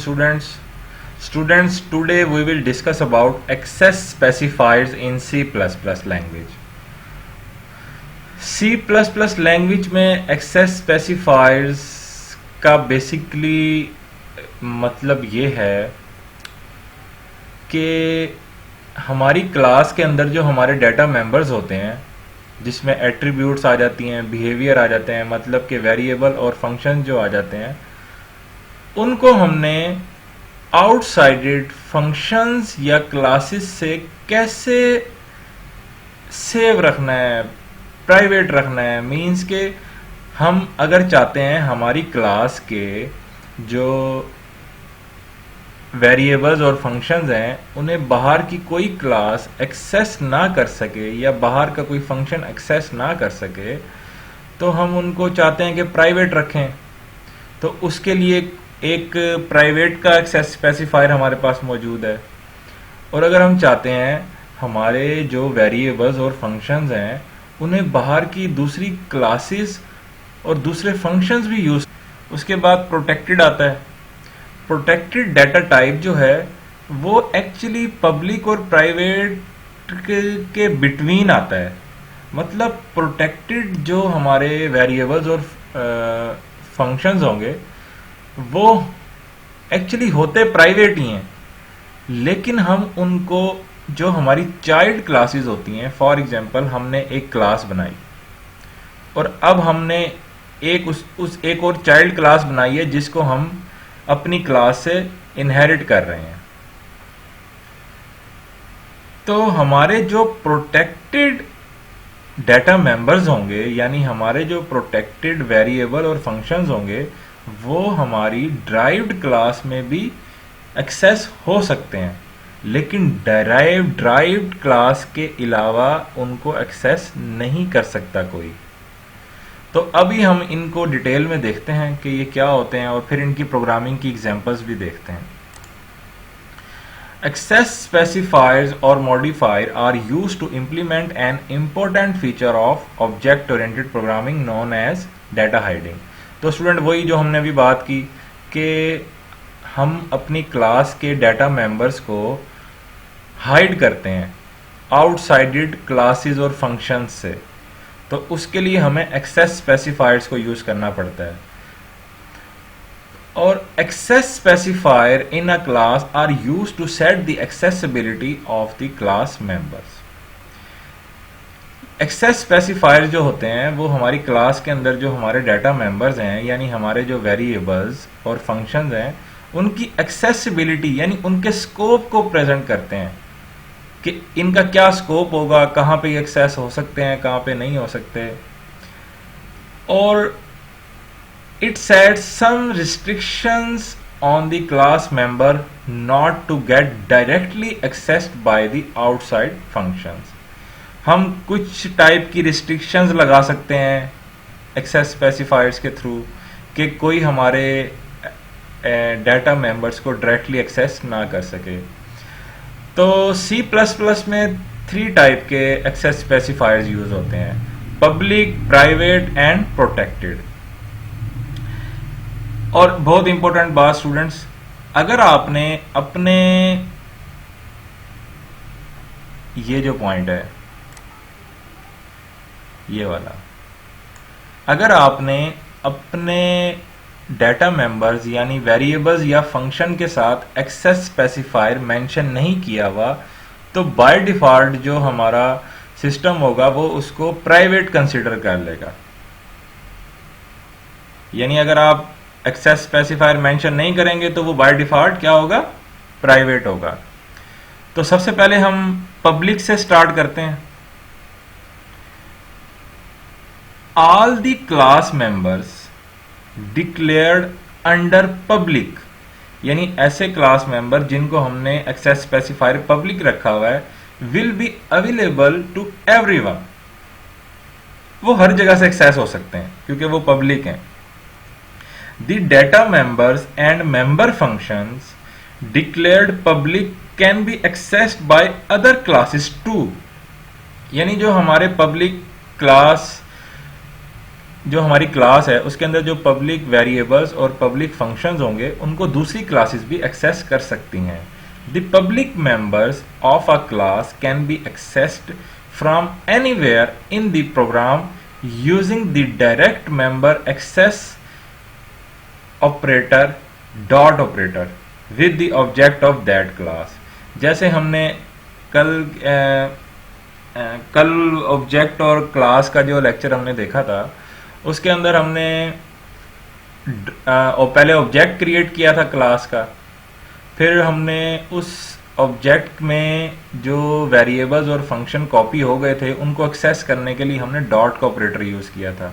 Students, today we will discuss about access specifiers in C++ language. C++ language में access specifiers का basically मतलब ये है कि हमारी क्लास के अंदर जो हमारे डाटा मेंबर्स होते हैं, जिसमें एट्रीब्यूट्स आ जाती हैं, बिहेवियर आ जाते हैं, मतलब कि वेरिएबल और फंक्शन जो आ जाते हैं, उनको हमने आउटसाइडेड फंक्शंस या क्लासेस से कैसे सेव रखना है, प्राइवेट रखना है। मींस के हम अगर चाहते हैं हमारी क्लास के जो वेरिएबल्स और फंक्शंस हैं उन्हें बाहर की कोई क्लास एक्सेस ना कर सके या बाहर का कोई फंक्शन एक्सेस ना कर सके, तो हम उनको चाहते हैं कि प्राइवेट रखें। तो उसके लिए एक प्राइवेट का एक्सेस स्पेसिफायर हमारे पास मौजूद है। और अगर हम चाहते हैं हमारे जो वेरिएबल्स और फंक्शंस हैं उन्हें बाहर की दूसरी क्लासेस और दूसरे फंक्शंस भी यूज, उसके बाद प्रोटेक्टेड आता है। प्रोटेक्टेड डाटा टाइप जो है वो एक्चुअली पब्लिक और प्राइवेट के बिटवीन आता है। मतलब प्रोटेक्टेड जो हमारे वेरिएबल्स और फंक्शंस होंगे वो एक्चुअली होते प्राइवेट ही हैं, लेकिन हम उनको जो हमारी चाइल्ड क्लासेस होती हैं, फॉर एग्जांपल हमने एक क्लास बनाई और अब हमने एक एक और चाइल्ड क्लास बनाई है जिसको हम अपनी क्लास से इनहेरिट कर रहे हैं। तो हमारे जो प्रोटेक्टेड डाटा मेंबर्स होंगे, यानी हमारे जो प्रोटेक्टेड वेरिएबल और फंक्शंस होंगे, वो हमारी ड्राइव्ड क्लास में भी एक्सेस हो सकते हैं, लेकिन ड्राइव्ड क्लास के अलावा उनको एक्सेस नहीं कर सकता कोई। तो अभी हम इनको डिटेल में देखते हैं कि ये क्या होते हैं और फिर इनकी प्रोग्रामिंग की एग्जांपल्स भी देखते हैं। Access specifiers or modifier are used to implement an important feature of object-oriented programming known as data hiding. तो स्टूडेंट वही जो हमने अभी बात की कि हम अपनी क्लास के डाटा मेंबर्स को हाइड करते हैं आउटसाइडेड क्लासेस और फंक्शंस से, तो उसके लिए हमें एक्सेस स्पेसिफायर्स को यूज करना पड़ता है। और access specifier in a class are used to set the accessibility of the class members. Access specifier जो होते हैं वो हमारी क्लास के अंदर जो हमारे डाटा मेंबर्स हैं, यानी हमारे जो वेरिएबल्स और फंक्शंस हैं, उनकी एक्सेसिबिलिटी यानी उनके स्कोप को प्रेजेंट करते हैं कि इनका क्या स्कोप होगा, कहाँ पे एक्सेस हो सकते हैं, कहाँ पे नहीं हो सकते। और it sets some restrictions on the class member not to get directly accessed by the outside functions. हम कुछ टाइप की रिस्ट्रिक्शंस लगा सकते हैं एक्सेस स्पेसिफायर्स के थ्रू कि कोई हमारे डाटा मेंबर्स को डायरेक्टली एक्सेस ना कर सके। तो C++ में 3 टाइप के एक्सेस स्पेसिफायर्स यूज होते हैं, पब्लिक, प्राइवेट एंड प्रोटेक्टेड। और बहुत इंपॉर्टेंट बात स्टूडेंट्स, अगर आपने अपने ये जो पॉइंट है ये वाला, अगर आपने अपने डाटा मेंबर्स यानी वेरिएबल्स या फंक्शन के साथ एक्सेस स्पेसिफायर मेंशन नहीं किया हुआ, तो बाय डिफॉल्ट जो हमारा सिस्टम होगा वो उसको प्राइवेट कंसीडर कर लेगा। यानी अगर आप एक्सेस स्पेसिफायर मेंशन नहीं करेंगे तो वो बाय डिफॉल्ट क्या होगा, प्राइवेट होगा। तो सबसे पहले हम पब्लिक से स्टार्ट करते हैं। All the class members declared under public, यानी ऐसे क्लास मेंबर जिनको हमने एक्सेस स्पेसिफायर पब्लिक रखा हुआ है, will be available to everyone. वो हर जगह से एक्सेस हो सकते हैं क्योंकि वो पब्लिक हैं। The data members and member functions declared public can be accessed by other classes too. यानी जो हमारे पब्लिक क्लास जो हमारी क्लास है उसके अंदर जो पब्लिक वेरिएबल्स और पब्लिक फंक्शंस होंगे उनको दूसरी क्लासेस भी एक्सेस कर सकती हैं। The public members of a class can be accessed from anywhere in the program using the direct member access operator dot operator with the object of that class. जैसे हमने कल ऑब्जेक्ट और class का जो lecture हमने देखा था उसके अंदर हमने पहले ऑब्जेक्ट क्रिएट किया था क्लास का, फिर हमने उस ऑब्जेक्ट में जो वेरिएबल्स और फंक्शन कॉपी हो गए थे उनको एक्सेस करने के लिए हमने डॉट का ऑपरेटर यूज़ किया था।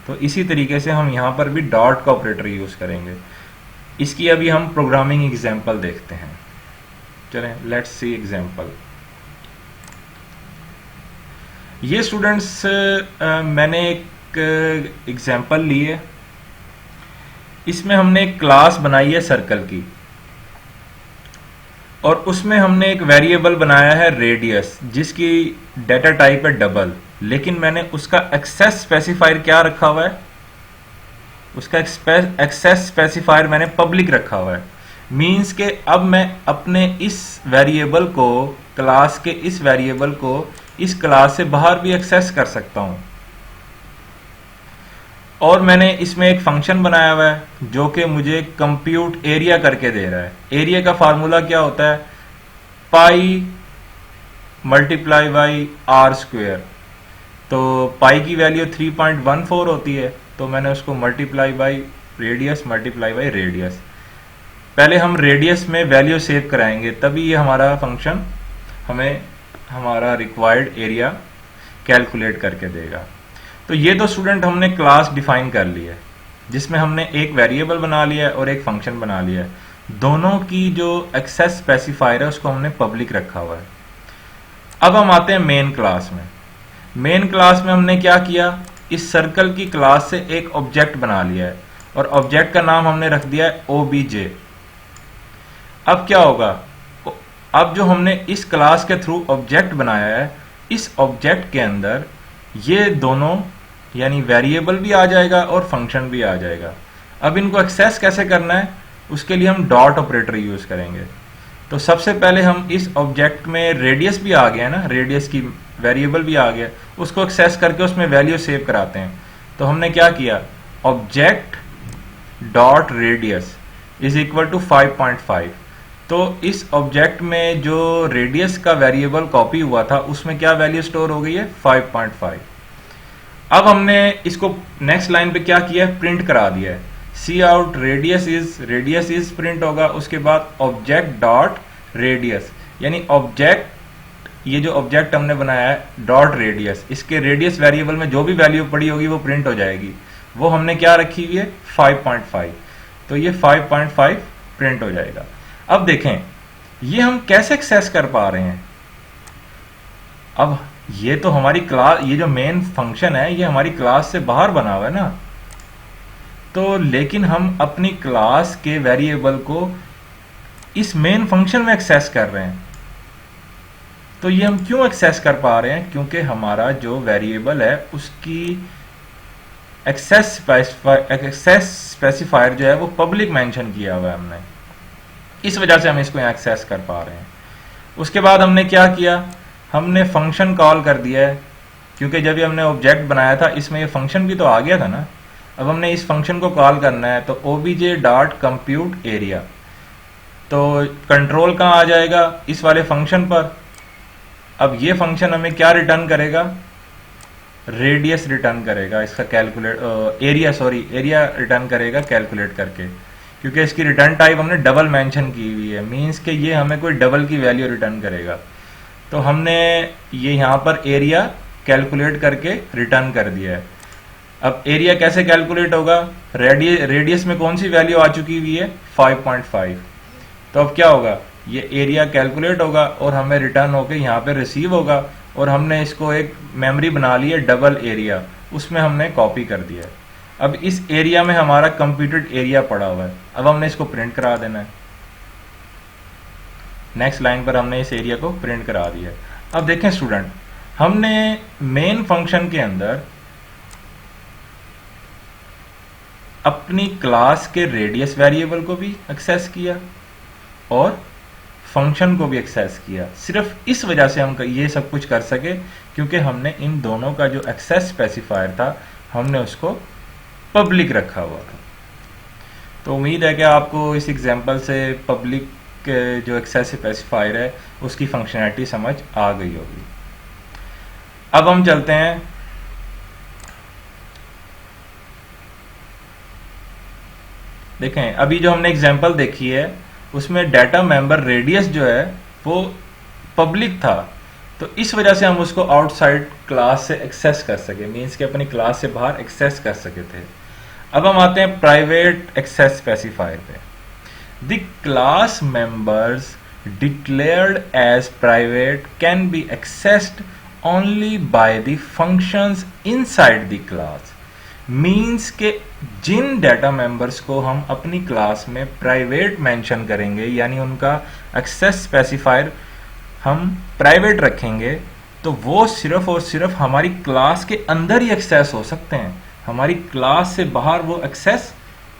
तो इसी तरीके से हम यहाँ पर भी डॉट का ऑपरेटर यूज़ करेंगे। इसकी अभी हम प्रोग्रामिंग एग्जांपल देखते हैं। चलें, लेट्स सी एग्जांपल। ये स्टूडेंट्स मैंने एक एग्जांपल ली है। इसमें हमने एक क्लास बनाई है सर्कल की और उसमें हमने एक वेरिएबल बनाया है रेडियस जिसकी डेटा टाइप है डबल, लेकिन मैंने उसका एक्सेस स्पेसिफायर क्या रखा हुआ है, उसका एक्सेस स्पेसिफायर मैंने पब्लिक रखा हुआ है। मीन्स के अब मैं अपने इस वेरिएबल को, क्लास के इस वेरिएबल को इस क्लास से बाहर भी एक्सेस कर सकता हूं। और मैंने इसमें एक फंक्शन बनाया हुआ है जो कि मुझे कंप्यूट एरिया करके दे रहा है। एरिया का फार्मूला क्या होता है, pi multiply by r square. तो पाई की वैल्यू 3.14 होती है, तो मैंने उसको multiply by radius multiply by radius. पहले हम रेडियस में वैल्यू सेव कराएंगे तभी ये हमारा फंक्शन हमें हमारा रिक्वायर्ड एरिया कैलकुलेट करके देगा। तो ये तो स्टूडेंट हमने क्लास डिफाइन कर ली है जिसमें हमने एक वेरिएबल बना लिया है और एक फंक्शन बना लिया है। दोनों की जो एक्सेस स्पेसिफायर है उसको हमने पब्लिक रखा हुआ है। अब हम आते हैं मेन क्लास में। मेन क्लास में हमने क्या किया, इस सर्कल की क्लास से एक ऑब्जेक्ट बना लिया है और ऑब्जेक्ट का नाम हमने रख दिया है OBJ। अब क्या होगा, अब जो हमने इस क्लास के थ्रू ऑब्जेक्ट बनाया है, इस ऑब्जेक्ट के अंदर ये दोनों यानी वेरिएबल भी आ जाएगा और फंक्शन भी आ जाएगा। अब इनको एक्सेस कैसे करना है, उसके लिए हम डॉट ऑपरेटर यूज करेंगे। तो सबसे पहले हम इस ऑब्जेक्ट में रेडियस भी आ गया ना, रेडियस की वेरिएबल भी आ गया, उसको एक्सेस करके उसमें वैल्यू सेव कराते हैं। तो हमने क्या किया, object dot radius is equal to 5.5। तो इस ऑब्जेक्ट में जो रेडियस का वेरिएबल कॉपी हुआ था उसमें क्या वैल्यू स्टोर हो गई है, 5.5। अब हमने इसको नेक्स्ट लाइन पे क्या किया है, प्रिंट करा दिया है। सी आउट रेडियस इज प्रिंट होगा। उसके बाद ऑब्जेक्ट डॉट रेडियस, यानी ऑब्जेक्ट, ये जो ऑब्जेक्ट हमने बनाया है डॉट रेडियस, इसके रेडियस वेरिएबल में जो भी वैल्यू पड़ी होगी वो प्रिंट हो जाएगी। वो हमने क्या रखी हुई है, 5.5। तो ये 5.5 प्रिंट हो जाएगा। अब देखें ये हम कैसे एक्सेस कर पा रहे हैं। अब ये तो हमारी क्लास, ये जो मेन फंक्शन है ये हमारी क्लास से बाहर बना हुआ है ना, तो लेकिन हम अपनी क्लास के वेरिएबल को इस मेन फंक्शन में एक्सेस कर रहे हैं। तो ये हम क्यों एक्सेस कर पा रहे हैं, क्योंकि हमारा जो वेरिएबल है उसकी एक्सेस स्पेसिफायर जो है वो पब्लिक मेंशन किया हुआ है हमने, इस वजह से हम इसको यहाँ एक्सेस कर पा रहे हैं। उसके बाद हमने क्या किया, हमने फंक्शन कॉल कर दिया है, क्योंकि जब ये हमने ऑब्जेक्ट बनाया था इसमें ये फंक्शन भी तो आ गया था ना। अब हमने इस फंक्शन को कॉल करना है, तो obj डॉट कंप्यूट एरिया। तो कंट्रोल कहाँ आ जाएगा, इस वाले फंक्शन पर। अब ये फंक्शन हमें क्या रिटर्न करेगा, रेडियस रिटर्न करेगा, इसका एरिया रिटर्न करेगा कैलकुलेट करके, क्योंकि इसकी रिटर्न टाइप हमने डबल मेंशन की हुई है। मींस के ये हमें कोई डबल की वैल्यू रिटर्न करेगा। तो हमने ये यहाँ पर एरिया कैलकुलेट करके रिटर्न कर दिया है। अब एरिया कैसे कैलकुलेट होगा, रेडियस में कौन सी वैल्यू आ चुकी हुई है, 5.5। तो अब क्या होगा, ये एरिया कैलकुलेट होगा और हमें रिटर्न होके यहाँ पे रिसीव होगा। और हमने इसको एक मेमोरी बना ली है डबल एरिया, उसमें हमने कॉपी कर दिया है। अब इस एरिया में हमारा कंप्यूटेड एरिया पड़ा हुआ है। अब हमने इसको प्रिंट करा देना है। नेक्स्ट लाइन पर हमने इस एरिया को प्रिंट करा दिया है। अब देखें स्टूडेंट, हमने मेन फंक्शन के अंदर अपनी क्लास के रेडियस वेरिएबल को भी एक्सेस किया और फंक्शन को भी एक्सेस किया। सिर्फ इस वजह से हम ये सब कुछ कर सके क्योंकि हमने इन दोनों का जो एक्सेस स्पेसिफायर था हमने उसको पब्लिक रखा हुआ था। तो उम्मीद है कि आपको इस एग्जांपल से पब्लिक जो एक्सेस स्पेसिफायर है उसकी फंक्शनैलिटी समझ आ गई होगी। अब हम चलते हैं देखें, अभी जो हमने एग्जांपल देखी है उसमें डाटा मेंबर रेडियस जो है वो पब्लिक था, तो इस वजह से हम उसको आउटसाइड क्लास से एक्सेस कर सके, मींस कि अपनी क्लास से बाहर एक्सेस कर सके थे। अब हम आते हैं प्राइवेट एक्सेस स्पेसिफायर पे। The class members declared as private can be accessed only by the functions inside the class. Means के जिन डाटा मेंबर्स को हम अपनी क्लास में प्राइवेट मेंशन करेंगे, यानी उनका एक्सेस स्पेसिफायर हम प्राइवेट रखेंगे, तो वो सिर्फ और सिर्फ हमारी क्लास के अंदर ही एक्सेस हो सकते हैं, हमारी क्लास से बाहर वो एक्सेस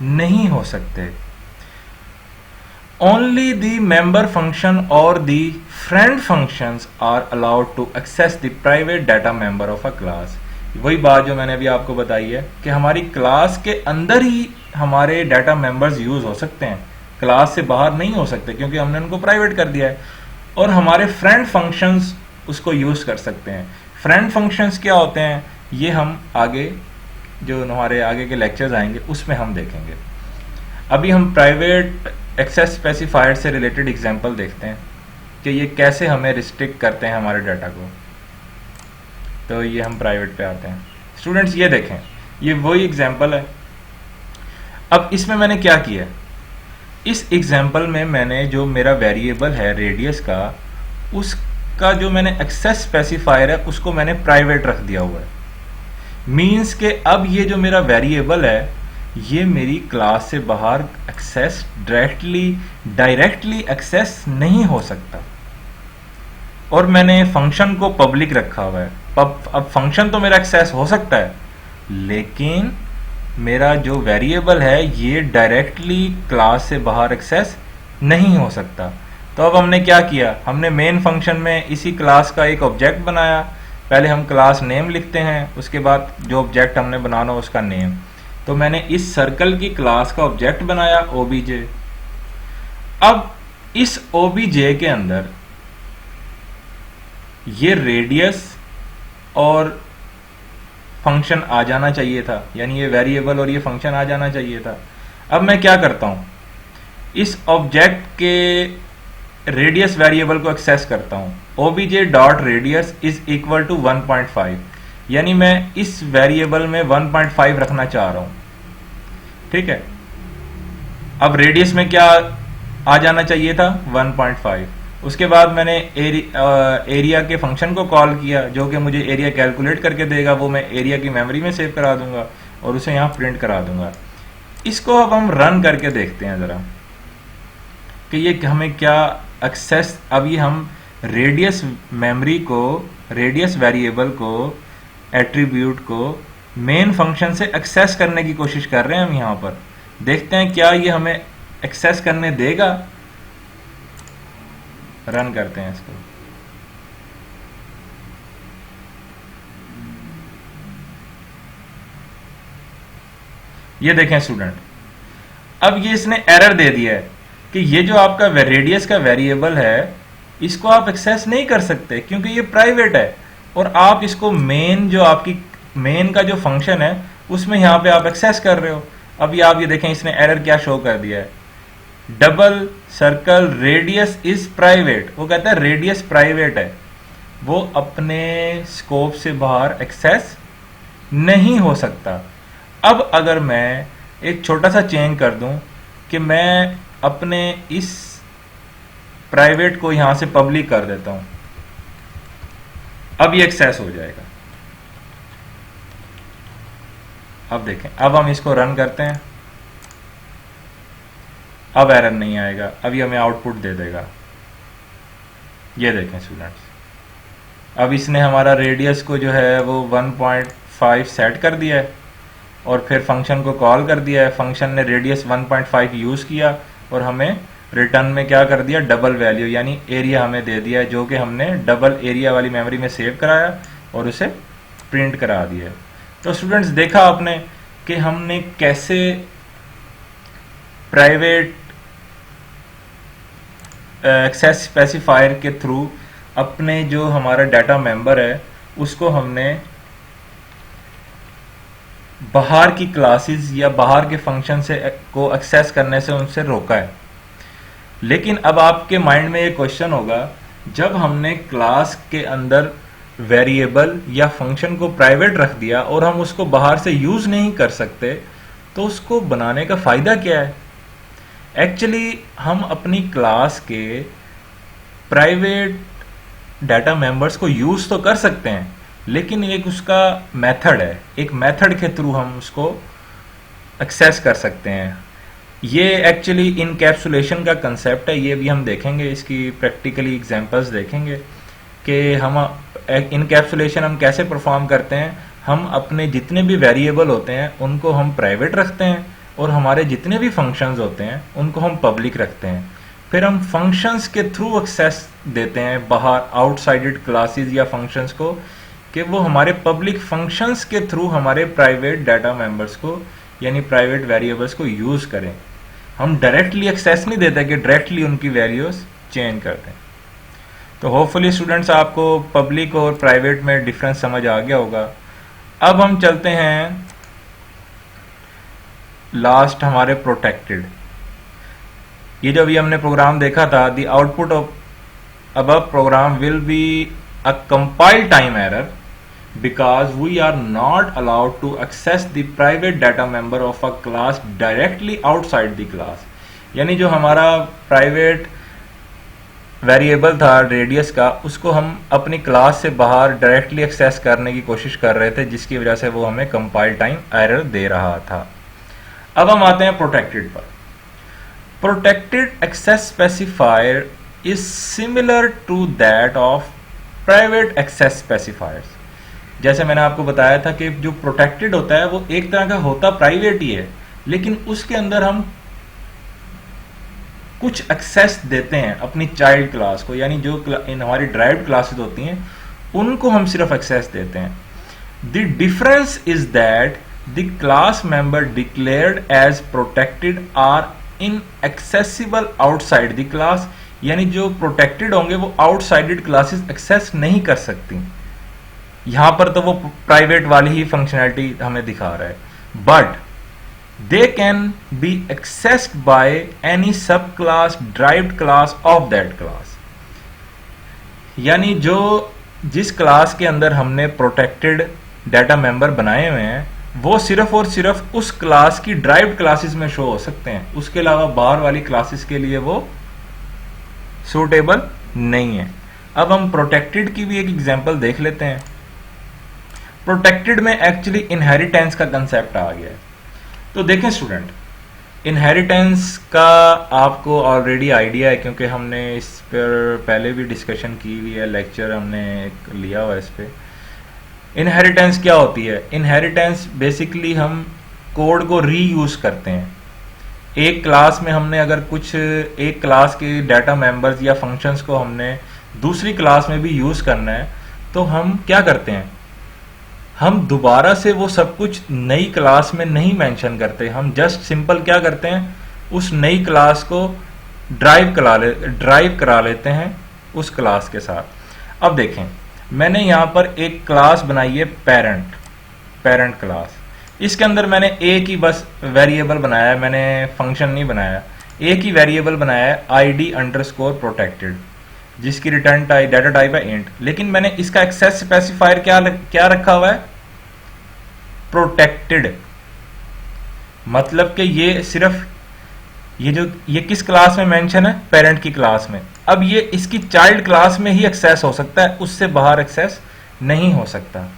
नहीं हो सकते। ओनली द मेंबर फंक्शन और the friend functions are allowed to access the private data member of a class. वही बात जो मैंने अभी आपको बताई है कि हमारी क्लास के अंदर ही हमारे डाटा मेंबर्स यूज हो सकते हैं, क्लास से बाहर नहीं हो सकते क्योंकि हमने उनको प्राइवेट कर दिया है। और हमारे फ्रेंड फंक्शंस उसको यूज कर सकते हैं। फ्रेंड फंक्शंस क्या होते हैं ये हम आगे जो हमारे आगे के लेक्चर्स आएंगे उसमें हम देखेंगे। अभी हम प्राइवेट एक्सेस स्पेसिफायर से रिलेटेड एग्जांपल देखते हैं कि ये कैसे हमें रिस्ट्रिक्ट करते हैं हमारे डाटा को। तो ये हम प्राइवेट पे आते हैं। स्टूडेंट्स ये देखें, ये वही एग्जांपल है। अब इसमें मैंने क्या किया, इस एग्जांपल में मैंने जो मेरा वेरिएबल है रेडियस का, उसका जो मैंने एक्सेस स्पेसिफायर है उसको मैंने प्राइवेट रख दिया हुआ है। मीन्स के अब ये जो मेरा वेरिएबल है ये मेरी क्लास से बाहर एक्सेस डायरेक्टली एक्सेस नहीं हो सकता। और मैंने फंक्शन को पब्लिक रखा हुआ है। अब फंक्शन तो मेरा एक्सेस हो सकता है, लेकिन मेरा जो वेरिएबल है ये डायरेक्टली क्लास से बाहर एक्सेस नहीं हो सकता। तो अब हमने क्या किया, हमने मेन फंक्शन में इसी क्लास का एक ऑब्जेक्ट बनाया। पहले हम क्लास नेम लिखते हैं, उसके बाद जो ऑब्जेक्ट हमने बनाना उसका नेम। तो मैंने इस सर्कल की क्लास का ऑब्जेक्ट बनाया obj। अब इस obj के अंदर ये रेडियस और फंक्शन आ जाना चाहिए था, यानी ये वेरिएबल और ये फंक्शन आ जाना चाहिए था। अब मैं क्या करता हूं, इस ऑब्जेक्ट के रेडियस वेरिएबल को एक्सेस करता हूं। obj dot radius is equal to 1.5, यानी मैं इस वेरिएबल में 1.5 रखना चाह रहा हूं। ठीक है, अब रेडियस में क्या आ जाना चाहिए था 1.5। उसके बाद मैंने एरिया के फंक्शन को कॉल किया जो कि मुझे एरिया कैलकुलेट करके देगा, वो मैं एरिया की मेमोरी में सेव करा दूंगा और उसे यहां प्रिंट करा दूंगा। इसको अब हम रन करके देखते हैं जरा कि ये हमें क्या एक्सेस। अभी हम रेडियस मेमोरी को, रेडियस वेरिएबल को, एट्रीब्यूट को मेन फंक्शन से एक्सेस करने की कोशिश कर रहे हैं हम यहां पर। देखते हैं क्या ये हमें एक्सेस करने देगा। रन करते हैं इसको। ये देखें स्टूडेंट, अब ये इसने एरर दे दिया है कि ये जो आपका रेडियस का वेरिएबल है इसको आप एक्सेस नहीं कर सकते क्योंकि ये प्राइवेट है, और आप इसको मेन जो आपकी मेन का जो फंक्शन है उसमें यहां पे आप एक्सेस कर रहे हो। अभी आप ये देखें इसने एरर क्या शो कर दिया है, double circle radius is private. वो कहता है रेडियस प्राइवेट है, वो अपने स्कोप से बाहर एक्सेस नहीं हो सकता। अब अगर मैं एक छोटा सा चेंज कर दूं कि मैं अपने इस प्राइवेट को यहां से पब्लिक कर देता हूं, अब ये एक्सेस हो जाएगा। अब देखें, अब हम इसको रन करते हैं, अब एरर नहीं आएगा, अभी हमें आउटपुट दे देगा। ये देखें स्टूडेंट्स, अब इसने हमारा रेडियस को जो है वो 1.5 सेट कर दिया है। और फिर फंक्शन को कॉल कर दिया है, फंक्शन ने रेडियस 1.5 यूज किया और हमें रिटर्न में क्या कर दिया, डबल वैल्यू यानी एरिया हमें दे दिया, जो कि हमने डबल एरिया वाली मेमोरी में सेव कराया और उसे प्रिंट करा दिया। तो स्टूडेंट्स देखा आपने कि हमने कैसे प्राइवेट एक्सेस स्पेसिफायर के थ्रू अपने जो हमारा डाटा मेंबर है उसको हमने बाहर की क्लासेस या बाहर के फंक्शन से को एक्सेस करने से उनसे रोका है। लेकिन अब आपके माइंड में ये क्वेश्चन होगा, जब हमने क्लास के अंदर वेरिएबल या फंक्शन को प्राइवेट रख दिया और हम उसको बाहर से यूज नहीं कर सकते, तो उसको बनाने का फायदा क्या है? एक्चुअली हम अपनी क्लास के प्राइवेट डाटा मेंबर्स को यूज तो कर सकते हैं, लेकिन एक उसका मेथड है, एक मेथड के थ्रू हम उसको एक्सेस कर सकते हैं। ये एक्चुअली इनकैप्सुलेशन का कंसेप्ट है, ये भी हम देखेंगे, इसकी प्रैक्टिकली एग्जांपल्स देखेंगे कि हम इनकैप्सुलेशन हम कैसे परफॉर्म करते हैं। हम अपने जितने भी वेरिएबल होते हैं उनको हम प्राइवेट रखते हैं और हमारे जितने भी फंक्शंस होते हैं उनको हम पब्लिक रखते हैं। फिर हम फंक्शंस के थ्रू एक्सेस देते हैं बाहर आउटसाइडेड क्लासेस या फंक्शंस को, कि वो हमारे पब्लिक फंक्शंस के थ्रू हमारे प्राइवेट डाटा मेंबर्स को यानी प्राइवेट वेरिएबल्स को यूज करें। हम डायरेक्टली एक्सेस नहीं देते कि डायरेक्टली उनकी वैल्यूज चेंज कर दें। तो होपफुली स्टूडेंट्स आपको पब्लिक और प्राइवेट में डिफरेंस समझ आ गया होगा। अब हम चलते हैं लास्ट हमारे प्रोटेक्टेड। ये जो अभी हमने प्रोग्राम देखा था, the output of above program will be a compile time error because we are not allowed to access the private data member of a class directly outside the class। यानी जो हमारा private variable था radius का, उसको हम अपनी class से बाहर डायरेक्टली एक्सेस करने की कोशिश कर रहे थे, जिसकी वजह से वो हमें कंपाइल टाइम एरर दे रहा था। अब हम आते हैं प्रोटेक्टेड पर। Protected access specifier is similar to that of private access specifiers. जैसे मैंने आपको बताया था कि जो प्रोटेक्टेड होता है वो एक तरह का होता प्राइवेट ही है, लेकिन उसके अंदर हम कुछ एक्सेस देते हैं अपनी चाइल्ड क्लास को, यानी जो हमारी ड्राइव्ड क्लासेस होती हैं उनको हम सिर्फ एक्सेस देते हैं। The difference is that the class member declared as protected are inaccessible outside the class, यानी जो प्रोटेक्टेड होंगे वो आउटसाइडेड क्लासेस एक्सेस नहीं कर सकती। यहां पर तो वो प्राइवेट वाली ही फंक्शनैलिटी हमें दिखा रहा है, but they can be accessed by any subclass derived class of that class. यानी जो जिस क्लास के अंदर हमने प्रोटेक्टेड डाटा मेंबर बनाए हुए हैं वो सिर्फ और सिर्फ उस क्लास की ड्राइव्ड क्लासेस में शो हो सकते हैं, उसके अलावा बाहर वाली क्लासेस के लिए वो सूटेबल नहीं है। अब हम प्रोटेक्टेड की भी एक एग्जांपल देख लेते हैं। प्रोटेक्टेड में एक्चुअली इनहेरिटेंस का कंसेप्ट आ गया है। तो देखें स्टूडेंट, इनहेरिटेंस का आपको ऑलरेडी आइडिया है, क्योंकि हमने इस पर पहले भी डिस्कशन की हुई है, लेक्चर हमने लिया हुआ है इस पे। इनहेरिटेंस क्या होती है? इनहेरिटेंस बेसिकली हम कोड को रीयूज करते हैं। एक क्लास में हमने अगर कुछ एक क्लास के डाटा मेंबर्स या फंक्शंस को हमने दूसरी क्लास में भी यूज करना है, तो हम क्या करते हैं, हम दोबारा से वो सब कुछ नई क्लास में नहीं मेंशन करते, हम जस्ट सिंपल क्या करते हैं, उस नई क्लास को ड्राइव करा लेते हैं उस क्लास के साथ। अब देखें, मैंने यहां पर एक क्लास बनाई है पेरेंट क्लास। इसके अंदर मैंने एक ही बस वेरिएबल बनाया है, मैंने फंक्शन नहीं बनाया। एक ही वेरिएबल बनाया है id_protected, जिसकी रिटर्न टाइप डाटा टाइप है इंट। लेकिन मैंने इसका एक्सेस स्पेसिफायर क्या रखा हुआ है? प्रोटेक्टेड। मतलब कि ये सिर्फ ये किस क्लास में मेंशन है? पेरेंट की क्लास में। अब ये इसकी चाइल्ड क्लास में ही एक्सेस हो सकता है, उससे बाहर एक्सेस नहीं हो सकता।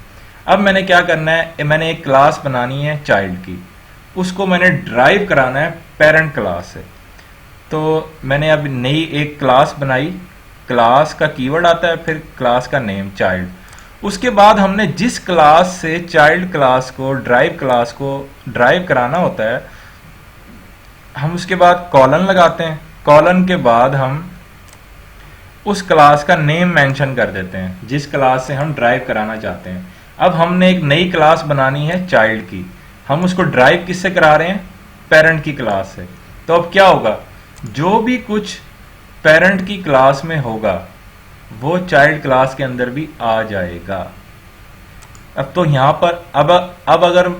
अब मैंने क्या करना है, मैंने एक क्लास बनानी है चाइल्ड की, उसको मैंने ड्राइव कराना है पेरेंट क्लास से। तो मैंने अब नई एक क्लास बनाई, क्लास का कीवर्ड आता है, फिर क्लास का नेम चाइल्ड, उसके बाद हमने जिस क्लास से चाइल्ड क्लास को ड्राइव कराना होता है, हम उसके बाद कॉलन लगाते हैं। कॉलन के बाद हम उस क्लास का नेम मेंशन कर देते हैं जिस क्लास से हम ड्राइव कराना चाहते हैं। अब हमने एक नई क्लास बनानी है चाइल्ड की, हम उसको ड्राइव किससे करा रहे हैं? पेरेंट की क्लास से। तो अब क्या होगा, जो भी कुछ पेरेंट की क्लास में होगा वो चाइल्ड क्लास के अंदर भी आ जाएगा। अब तो यहां पर अब अगर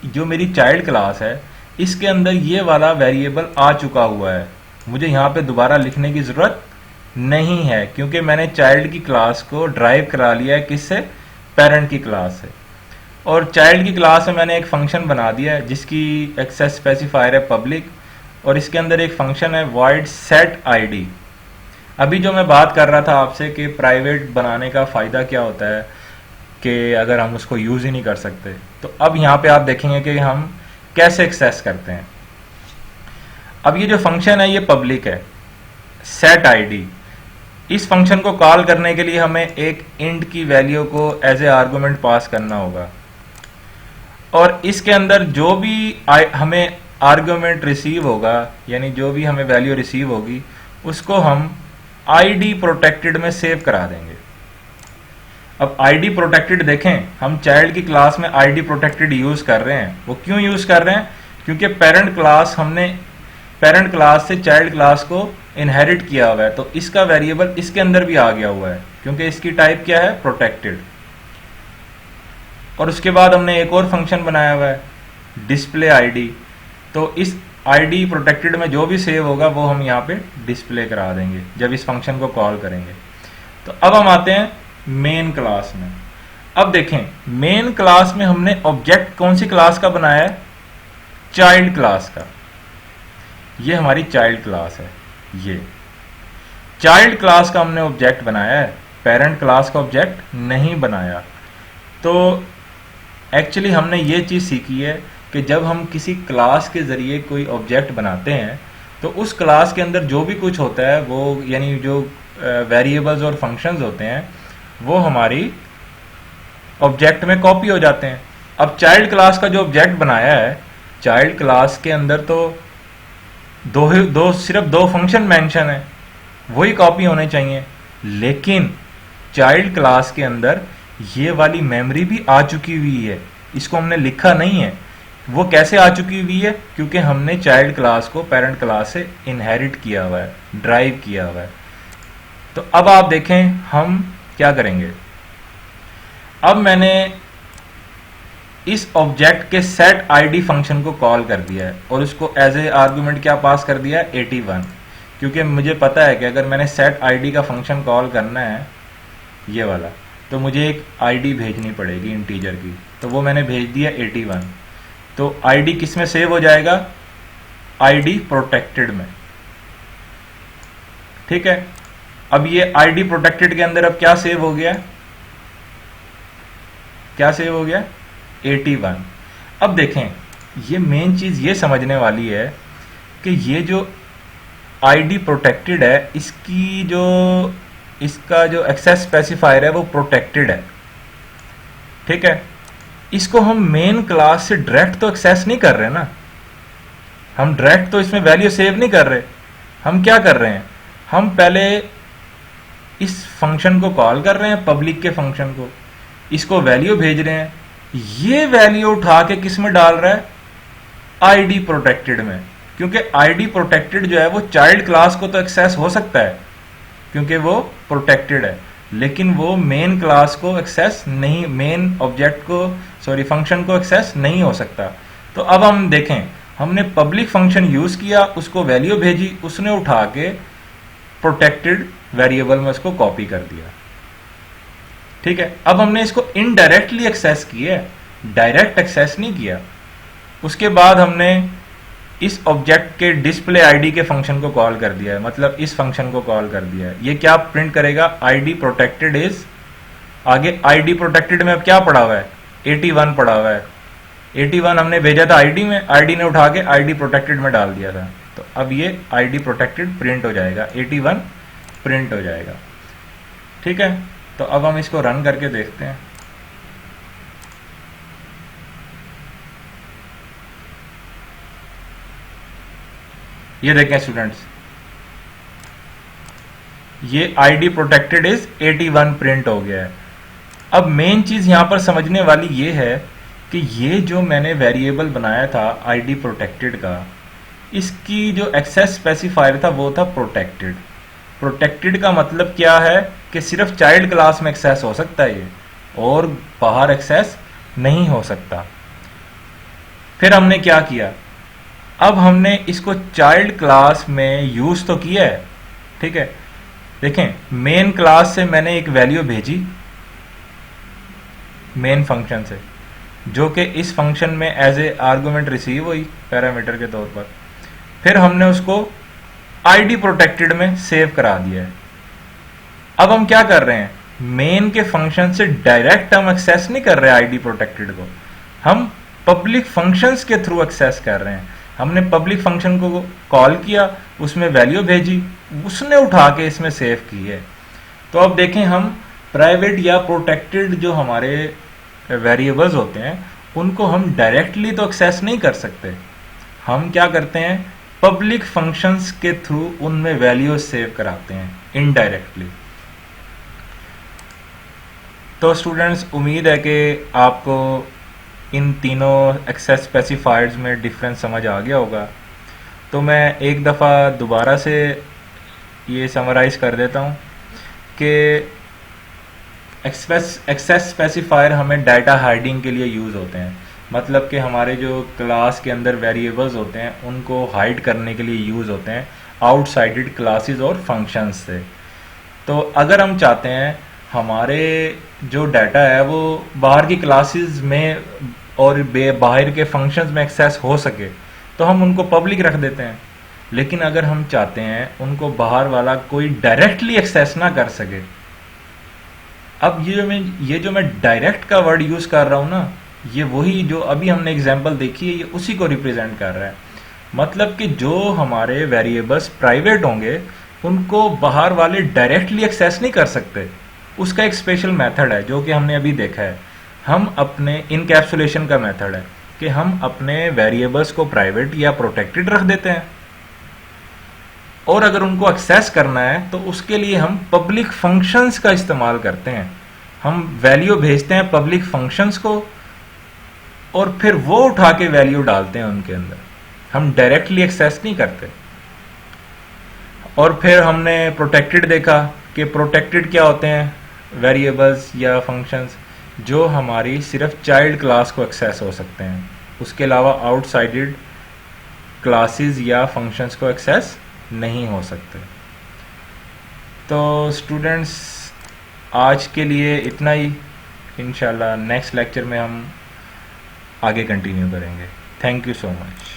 जो मेरी चाइल्ड क्लास है इसके अंदर ये वाला वेरिएबल आ चुका हुआ है, मुझे यहां पे दोबारा लिखने की जरूरत नहीं है, क्योंकि मैंने चाइल्ड की क्लास को ड्राइव करा लिया है किससे? पेरेंट की क्लास से। और चाइल्ड की क्लास में मैंने एक फंक्शन बना दिया है जिसकी एक्सेस स्पेसिफायर है पब्लिक, और इसके अंदर एक फंक्शन है void set id। अभी जो मैं बात कर रहा था आपसे कि प्राइवेट बनाने का फायदा क्या होता है कि अगर हम उसको यूज ही नहीं कर सकते, तो अब यहाँ पे आप देखेंगे कि हम कैसे एक्सेस करते हैं। अब ये जो फंक्शन है ये पब्लिक है, set id। इस फंक्शन को कॉल करने के लिए हमें एक इंट की वैल्यू को एज ए आर्गुमेंट पास करना होगा, और इसके अंदर जो भी हमें आर्गुमेंट रिसीव होगा, यानी जो भी हमें वैल्यू रिसीव होगी उसको हम आईडी प्रोटेक्टेड में सेव करा देंगे। अब आईडी प्रोटेक्टेड देखें, हम चाइल्ड की क्लास में आईडी प्रोटेक्टेड यूज कर रहे हैं। वो क्यों यूज कर रहे हैं? क्योंकि हमने पेरेंट क्लास से चाइल्ड क्लास को इनहेरिट किया हुआ है, तो इसका वेरिएबल इसके अंदर भी आ गया हुआ है क्योंकि इसकी टाइप क्या है? प्रोटेक्टेड। और उसके बाद हमने एक और फंक्शन बनाया हुआ है डिस्प्ले आईडी, तो इस आईडी प्रोटेक्टेड में जो भी सेव होगा वो हम यहाँ पे डिस्प्ले करा देंगे जब इस फंक्शन को कॉल करेंगे। तो अब हम आते हैं मेन क्लास में। अब देखें, मेन क्लास में हमने ऑब्जेक्ट कौन सी क्लास का बनाया है? चाइल्ड क्लास का। ये हमारी चाइल्ड क्लास है। ये चाइल्ड क्लास का हमने ऑब्जेक्ट बनाया है, पेरेंट क्लास का ऑब्जेक्ट नहीं बनाया। तो एक्चुअली हमने ये चीज सीखी है कि जब हम किसी क्लास के जरिए कोई ऑब्जेक्ट बनाते हैं तो उस क्लास के अंदर जो भी कुछ होता है वो, यानी जो वेरिएबल्स और फंक्शंस होते हैं वो हमारी ऑब्जेक्ट में कॉपी हो जाते हैं। अब चाइल्ड क्लास का जो ऑब्जेक्ट बनाया है, चाइल्ड क्लास के अंदर तो सिर्फ दो फंक्शन मेंशन है, वही कॉपी होने चाहिए। लेकिन चाइल्ड क्लास के अंदर ये वाली मेमोरी भी आ चुकी हुई है, इसको हमने लिखा नहीं है। वो कैसे आ चुकी हुई है? क्योंकि हमने चाइल्ड क्लास को पेरेंट क्लास से इनहेरिट किया हुआ है, ड्राइव किया हुआ है। तो अब आप देखें हम क्या करेंगे। अब मैंने इस ऑब्जेक्ट के सेट आईडी फंक्शन को कॉल कर दिया है और उसको एज ए आर्गुमेंट क्या पास कर दिया है? 81, क्योंकि मुझे पता है कि अगर मैंने सेट आईडी का फंक्शन कॉल करना है ये वाला, तो मुझे एक आईडी भेजनी पड़ेगी इंटीजर की, तो वो मैंने भेज दिया 81। तो आईडी किस में सेव हो जाएगा? आईडी प्रोटेक्टेड में। ठीक है, अब ये आईडी प्रोटेक्टेड के अंदर अब क्या सेव हो गया? क्या सेव हो गया? 81। अब देखें, ये मेन चीज ये समझने वाली है कि ये जो आईडी प्रोटेक्टेड है इसका जो एक्सेस स्पेसिफायर है वो प्रोटेक्टेड है। ठीक है, इसको हम मेन क्लास से डायरेक्ट तो एक्सेस नहीं कर रहे ना, हम डायरेक्ट तो इसमें वैल्यू सेव नहीं कर रहे। हम क्या कर रहे हैं? हम पहले इस फंक्शन को कॉल कर रहे हैं, पब्लिक के फंक्शन को, इसको वैल्यू भेज रहे हैं। ये वैल्यू उठा के किस में डाल रहा है? आईडी प्रोटेक्टेड में, क्योंकि आईडी प्रोटेक्टेड जो है वो चाइल्ड क्लास को तो एक्सेस हो सकता है क्योंकि वो प्रोटेक्टेड है, लेकिन वो मेन क्लास को एक्सेस नहीं, मेन ऑब्जेक्ट को सॉरी फंक्शन को एक्सेस नहीं हो सकता। तो अब हम देखें, हमने पब्लिक फंक्शन यूज किया, उसको वैल्यू भेजी, उसने उठा के प्रोटेक्टेड वेरिएबल में उसको कॉपी कर दिया। ठीक है, अब हमने इसको इनडायरेक्टली एक्सेस किया, डायरेक्ट एक्सेस नहीं किया। उसके बाद हमने इस ऑब्जेक्ट के डिस्प्ले आईडी के फंक्शन को कॉल कर दिया है, मतलब इस फंक्शन को कॉल कर दिया है। ये क्या प्रिंट करेगा? आईडी प्रोटेक्टेड इज, आगे आईडी प्रोटेक्टेड में अब क्या पड़ा हुआ है? 81 पड़ा हुआ है। 81 हमने भेजा था आईडी में, आईडी ने उठा के आईडी प्रोटेक्टेड में डाल दिया था, तो अब ये आईडी प्रोटेक्टेड प्रिंट हो जाएगा, 81 प्रिंट हो जाएगा। ठीक है, तो तो अब हम इसको रन करके देखते हैं। ये देखें स्टूडेंट्स, ये आईडी प्रोटेक्टेड इज 81 प्रिंट हो गया है। अब मेन चीज यहां पर समझने वाली ये है कि ये जो मैंने वेरिएबल बनाया था आईडी प्रोटेक्टेड का, इसकी जो एक्सेस स्पेसिफायर था वो था प्रोटेक्टेड। प्रोटेक्टेड का मतलब क्या है कि सिर्फ चाइल्ड क्लास में एक्सेस हो सकता है ये, और बाहर एक्सेस नहीं हो सकता। फिर हमने क्या किया, अब हमने इसको चाइल्ड क्लास में यूज तो किया है, ठीक है। देखें, मेन क्लास से मैंने एक वैल्यू भेजी मेन फंक्शन से, जो कि इस फंक्शन में एज ए आर्गुमेंट रिसीव हुई पैरामीटर के तौर पर। फिर हमने उसको आईडी प्रोटेक्टेड में सेव करा दिया है। अब हम क्या कर रहे हैं, मेन के फंक्शन से डायरेक्ट हम एक्सेस नहीं कर रहे आईडी प्रोटेक्टेड को, हम पब्लिक फंक्शंस के थ्रू एक्सेस कर रहे हैं। हमने पब्लिक फंक्शन को कॉल किया, उसमें वैल्यू भेजी, उसने उठा के इसमें सेव की है। तो अब देखें, हम प्राइवेट या प्रोटेक्टेड जो हमारे वेरिएबल्स होते हैं उनको हम डायरेक्टली तो एक्सेस नहीं कर सकते। हम क्या करते हैं, पब्लिक फंक्शंस के थ्रू उनमें वैल्यू सेव कराते हैं इनडायरेक्टली। तो स्टूडेंट्स, उम्मीद है कि आपको इन तीनों एक्सेस स्पेसिफायर्स में डिफरेंस समझ आ गया होगा। तो मैं एक दफ़ा दोबारा से ये समराइज कर देता हूँ कि एक्सेस स्पेसिफायर हमें डाटा हाइडिंग के लिए यूज़ होते हैं। मतलब कि हमारे जो क्लास के अंदर वेरिएबल्स होते हैं उनको हाइड करने के लिए यूज़ होते हैं आउटसाइडेड क्लासेस और फंक्शंस से। तो अगर हम चाहते हैं हमारे जो डाटा है वो बाहर की क्लासेस में और बाहर के फंक्शंस में एक्सेस हो सके तो हम उनको पब्लिक रख देते हैं। लेकिन अगर हम चाहते हैं उनको बाहर वाला कोई डायरेक्टली एक्सेस ना कर सके, अब ये जो मैं डायरेक्ट का वर्ड यूज कर रहा हूं ना, ये वही जो अभी हमने एग्जांपल देखी है, ये उसी को रिप्रेजेंट कर रहा है। मतलब कि जो हमारे वेरिएबल्स प्राइवेट होंगे उनको बाहर वाले डायरेक्टली एक्सेस नहीं कर सकते। उसका एक स्पेशल मेथड है जो कि हमने अभी देखा है, हम अपने इनकैप्सुलेशन का मेथड है कि हम अपने वेरिएबल्स को प्राइवेट या प्रोटेक्टेड रख देते हैं, और अगर उनको एक्सेस करना है तो उसके लिए हम पब्लिक फंक्शंस का इस्तेमाल करते हैं। हम वैल्यू भेजते हैं पब्लिक फंक्शंस को और फिर वो उठा के वैल्यू डालते हैं उनके अंदर, हम डायरेक्टली एक्सेस नहीं करते। और फिर हमने प्रोटेक्टेड देखा कि प्रोटेक्टेड क्या होते हैं, वेरिएबल्स या फंक्शंस जो हमारी सिर्फ चाइल्ड क्लास को एक्सेस हो सकते हैं, उसके अलावा आउटसाइडेड क्लासेस या फंक्शंस को एक्सेस नहीं हो सकते। तो स्टूडेंट्स, आज के लिए इतना ही। इंशाल्लाह नेक्स्ट लेक्चर में हम आगे कंटिन्यू करेंगे। Thank you so much.